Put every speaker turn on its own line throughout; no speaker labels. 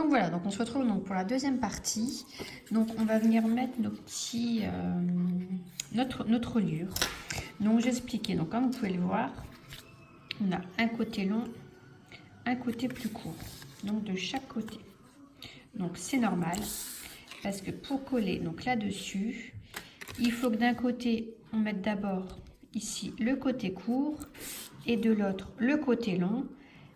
Donc voilà, donc on se retrouve donc pour la deuxième partie. Donc on va venir mettre nos petits, notre reliure. Donc j'ai expliqué, donc comme vous pouvez le voir, on a un côté long, un côté plus court, donc de chaque côté. Donc c'est normal, parce que pour coller donc là-dessus, il faut que d'un côté, on mette d'abord ici le côté court et de l'autre le côté long.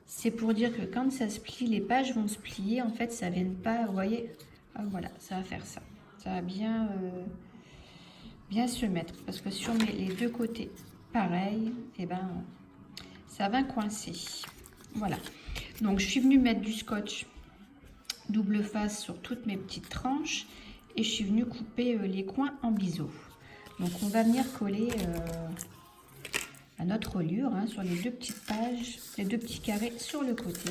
C'est pour dire que quand ça se plie, les pages vont se plier. En fait, ça ne vienne pas, vous voyez, ah, voilà, ça va faire ça. Ça va bien, bien se mettre. Parce que si on met les deux côtés pareil, et ben, ça va coincer. Voilà. Donc, je suis venue mettre du scotch double face sur toutes mes petites tranches. Et je suis venue couper les coins en biseau. Donc, on va venir coller à notre reliure sur les deux petites pages, les deux petits carrés sur le côté.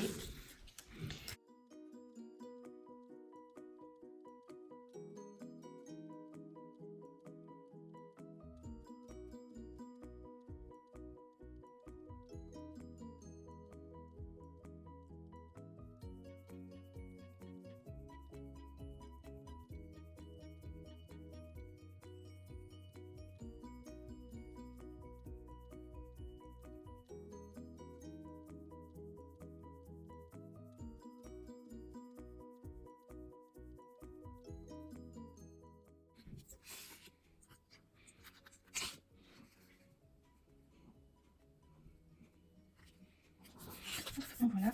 Voilà.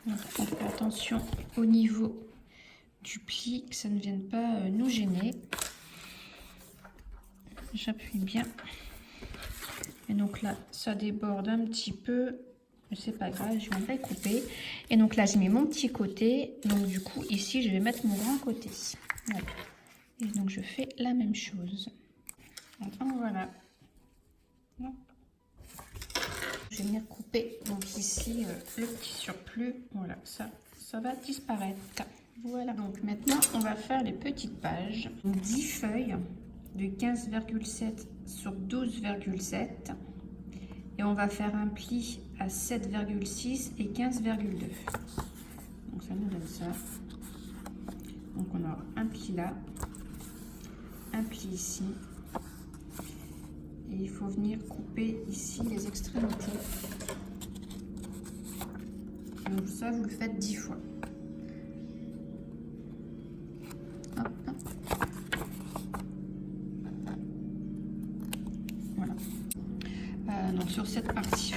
Donc, on fait attention au niveau du pli, que ça ne vienne pas nous gêner. J'appuie bien. Et donc là, ça déborde un petit peu. Mais c'est pas grave, je viendrai couper. Et donc là, j'ai mis mon petit côté. Donc du coup, ici, je vais mettre mon grand côté. Voilà. Et donc, je fais la même chose. Donc, voilà. Je vais venir couper donc ici le petit surplus. Voilà, ça va disparaître. Voilà, donc maintenant on va faire les petites pages. 10 feuilles de 15,7 sur 12,7 et on va faire un pli à 7,6 et 15,2. Donc ça nous donne ça. Donc on aura un pli là, un pli ici. Et il faut venir couper ici les extrémités. Donc ça, vous le faites 10 fois. Hop, hop. Voilà. Donc sur cette partie,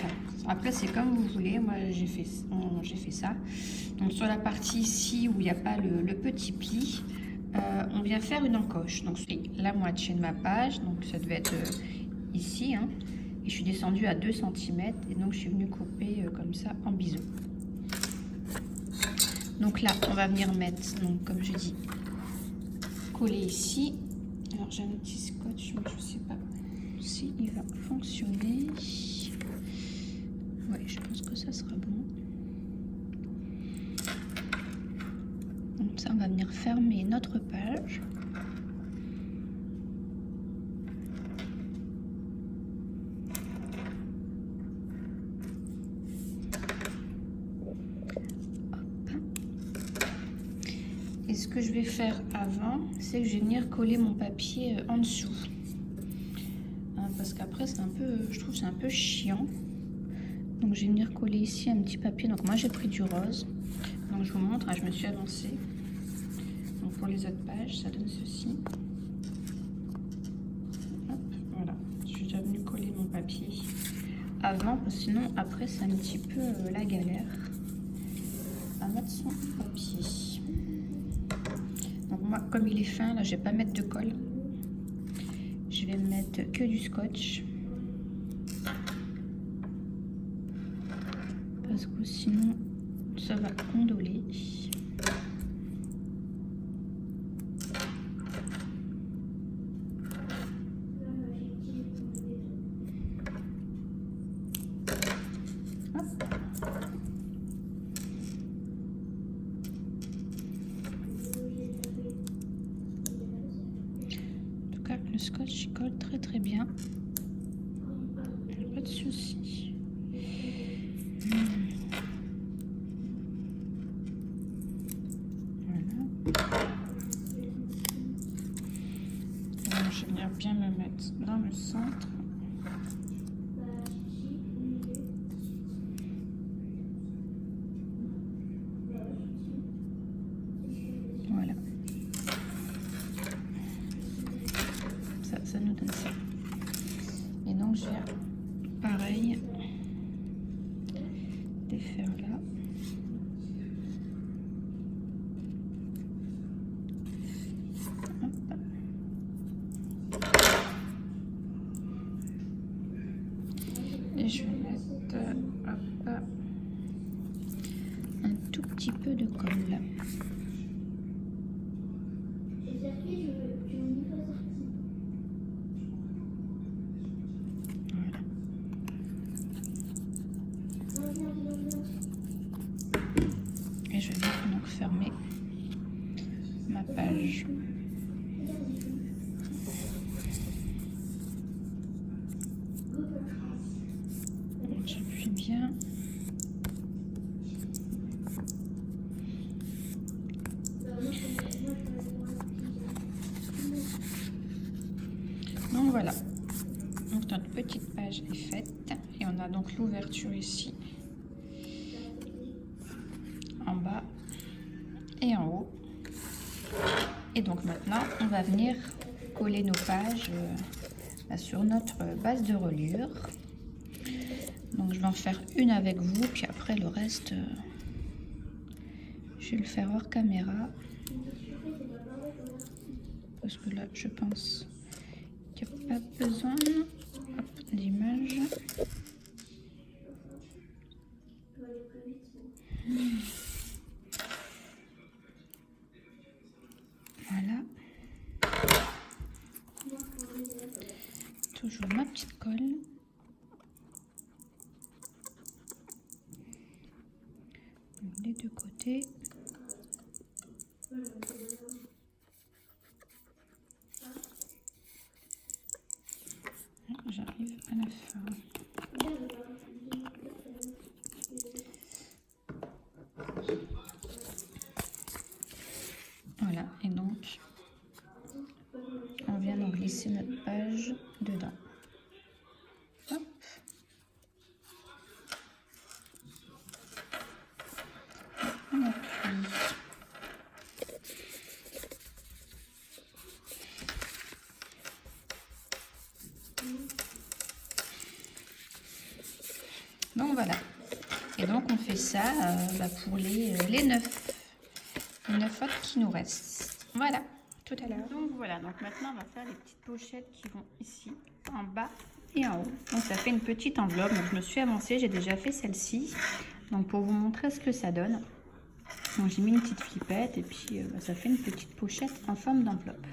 après c'est comme vous voulez. Moi j'ai fait ça. Donc sur la partie ici où il n'y a pas le petit pli, on vient faire une encoche. Donc la moitié de ma page. Donc ça devait être ici, et je suis descendue à 2 cm et donc je suis venue couper comme ça en biseau. Donc là on va venir mettre, donc comme je dis, coller ici. Alors j'ai un petit scotch mais je sais pas si il va fonctionner. Ouais, je pense que ça sera bon. Donc ça on va venir fermer notre page. Et ce que je vais faire avant, c'est que je vais venir coller mon papier en dessous. Parce qu'après, c'est un peu, je trouve c'est un peu chiant. Donc je vais venir coller ici un petit papier. Donc moi j'ai pris du rose. Donc je vous montre, je me suis avancée. Donc pour les autres pages, ça donne ceci. Hop, voilà, je suis déjà venue coller mon papier avant, parce que sinon après c'est un petit peu la galère à mettre son papier. Donc moi, comme il est fin, là, je vais pas mettre de colle. Je vais mettre que du scotch. Parce que sinon, ça va ondoler. Le scotch il colle très bien, pas de souci. centre. Voilà. Ça nous donne ça. Et donc j'ai pareil défaire là. Et je vais mettre hop, un tout petit peu de colle. Voilà. Et je vais donc fermer ma page. J'appuie bien. Donc voilà, donc notre petite page est faite et on a donc l'ouverture ici en bas et en haut. Et donc maintenant on va venir coller nos pages sur notre base de reliure. Donc je vais en faire une avec vous, puis après le reste je vais le faire hors caméra parce que là je pense qu'il n'y a pas besoin d'image. Voilà. Toujours ma petite colle. Les deux côtés. J'arrive à la fin. Voilà, et donc on vient donc glisser notre page dedans. Hop. On appuie. Donc voilà. Et donc on fait ça pour les 9 autres qui nous restent. Voilà, tout à l'heure. Donc voilà, donc maintenant on va faire les petites pochettes qui vont ici, en bas et en haut. Donc ça fait une petite enveloppe. Donc je me suis avancée, j'ai déjà fait celle-ci. Donc pour vous montrer ce que ça donne. Donc j'ai mis une petite flippette et puis ça fait une petite pochette en forme d'enveloppe.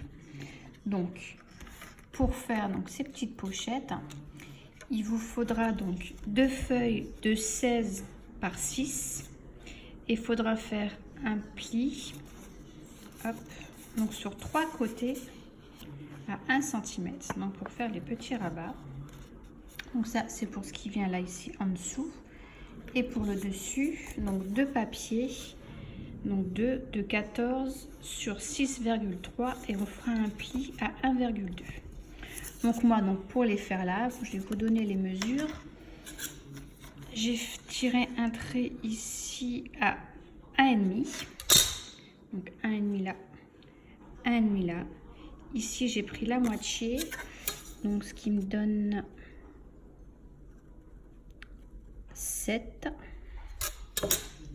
Donc pour faire donc ces petites pochettes, il vous faudra donc 2 feuilles de 16 par 6 et il faudra faire un pli, hop, donc sur 3 côtés à 1 cm, donc pour faire les petits rabats. Donc ça c'est pour ce qui vient là ici en dessous, et pour le dessus donc 2 papiers, donc 2 de 14 sur 6,3 et on fera un pli à 1,2. Donc moi, donc pour les faire là, je vais vous donner les mesures. J'ai tiré un trait ici à 1,5. Donc 1,5 là, 1,5 là. Ici, j'ai pris la moitié. Donc ce qui me donne 7.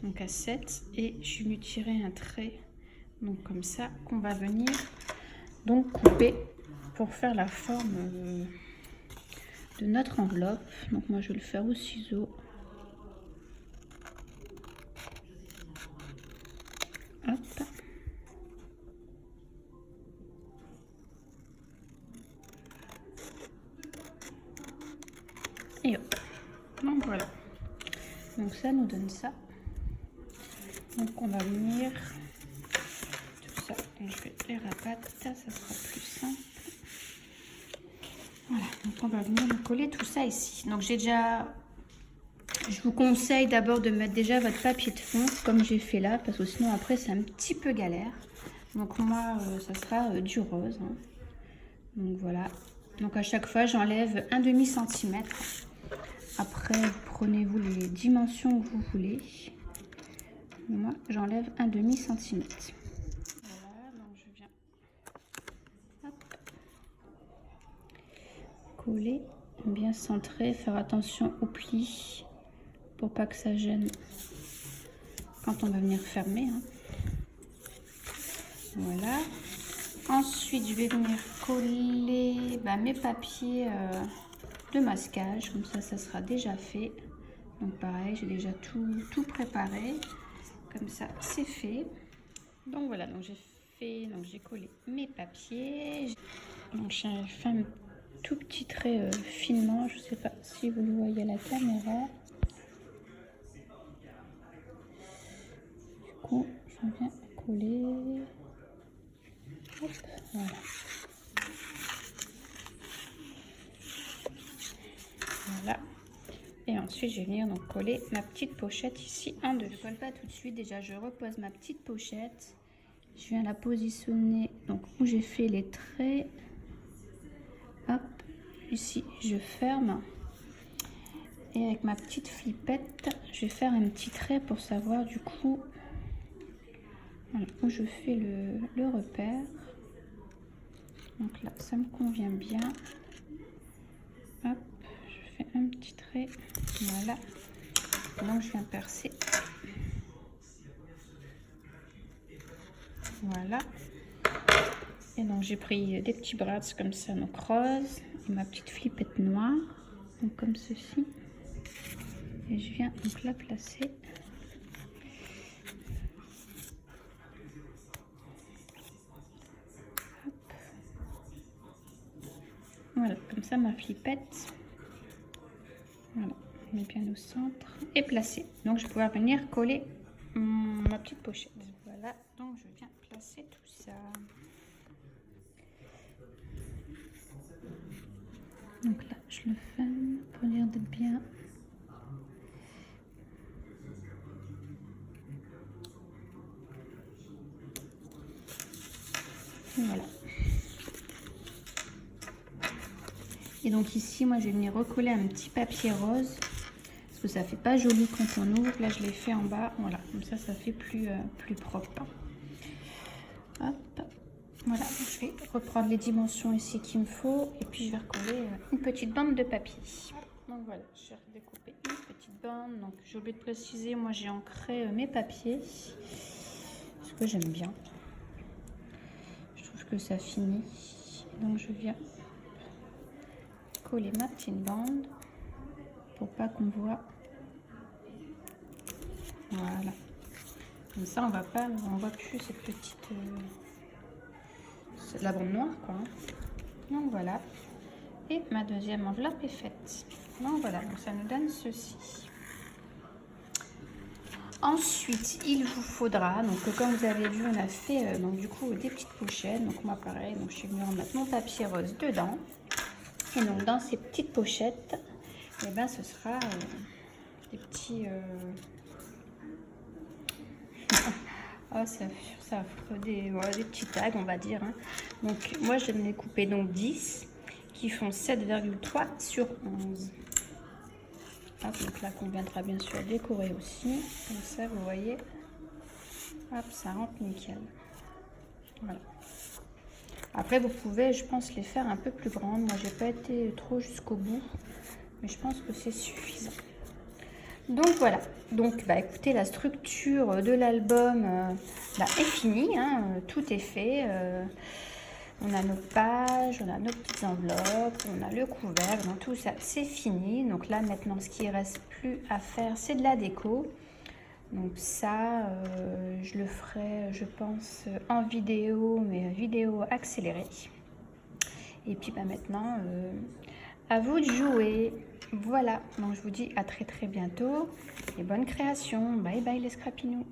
Donc à 7. Et je suis venue tirer un trait. Donc comme ça, qu'on va venir donc couper pour faire la forme de notre enveloppe. Donc moi je vais le faire au ciseau. Hop. Et hop. Donc voilà. Donc ça nous donne ça. Donc on va venir tout ça. Donc je vais les rabattre, ça sera plus simple. Voilà, donc on va venir coller tout ça ici. Donc j'ai déjà, je vous conseille d'abord de mettre déjà votre papier de fond comme j'ai fait là, parce que sinon après c'est un petit peu galère. Donc moi ça sera du rose, hein. Donc voilà, Donc à chaque fois, j'enlève un demi-centimètre. Après, prenez-vous les dimensions que vous voulez. Moi, j'enlève un demi-centimètre. Voilà, donc je viens coller, bien centrer, faire attention au pli pour pas que ça gêne quand on va venir fermer. Hein. Voilà. Ensuite, je vais venir coller mes papiers de masquage. Comme ça sera déjà fait. Donc pareil, j'ai déjà tout préparé. Comme ça, c'est fait. Donc voilà, donc j'ai collé mes papiers. Donc j'ai fait un tout petit trait finement. Je ne sais pas si vous le voyez à la caméra. Du coup, je viens coller. Hop, voilà. Voilà. Et ensuite, je vais venir donc coller ma petite pochette ici en deux. Je ne colle pas tout de suite. Déjà, je repose ma petite pochette. Je viens la positionner donc où j'ai fait les traits. Hop, ici, je ferme. Et avec ma petite flippette, je vais faire un petit trait pour savoir du coup voilà, où je fais le repère. Donc là, ça me convient bien. Hop, je fais un petit trait. Voilà. Donc je viens percer. Voilà. Et donc j'ai pris des petits braids comme ça, donc rose, et ma petite flippette noire, donc comme ceci. Et je viens donc la placer. Hop. Voilà, comme ça ma flippette. Voilà, on est bien au centre et placé. Donc je vais pouvoir venir coller ma petite pochette. Voilà, donc je viens placer tout ça. Donc là, je le ferme pour dire d'être bien. Voilà. Et donc ici, moi, je vais venir recoller un petit papier rose. Parce que ça fait pas joli quand on ouvre. Là, je l'ai fait en bas. Voilà, comme ça fait plus propre. Hop. Voilà, je vais reprendre les dimensions ici qu'il me faut. Et puis, je vais recoller une petite bande de papier. Donc voilà, je vais découper une petite bande. Donc j'ai oublié de préciser, moi j'ai ancré mes papiers. Parce que j'aime bien. Je trouve que ça finit. Donc je viens coller ma petite bande pour pas qu'on voit. Voilà. Comme ça on voit plus cette petite la bande noire quoi. Donc voilà. Et ma deuxième enveloppe est faite. Donc voilà, donc ça nous donne ceci. Ensuite, il vous faudra, donc comme vous avez vu, on a fait donc du coup des petites pochettes. Donc moi pareil, donc je suis venue remettre mon papier rose dedans. Et donc dans ces petites pochettes, et ben ce sera des petits oh, ça fera des petits tags, on va dire. Hein. Donc moi je vais me les couper donc 10 qui font 7,3 sur 11. Hop, donc là qu'on viendra bien sûr décorer aussi. Comme ça, vous voyez. Hop, ça rentre nickel. Voilà. Après, vous pouvez, je pense, les faire un peu plus grandes. Moi, j'ai pas été trop jusqu'au bout. Mais je pense que c'est suffisant. Donc voilà. Donc, écoutez, la structure de l'album est finie. Hein. Tout est fait. On a nos pages, on a nos petites enveloppes, on a le couvercle, donc tout ça c'est fini. Donc là maintenant ce qui ne reste plus à faire c'est de la déco. Donc ça je le ferai je pense en vidéo, mais vidéo accélérée. Et puis maintenant à vous de jouer. Voilà, donc je vous dis à très bientôt et bonne création. Bye bye les scrapinous.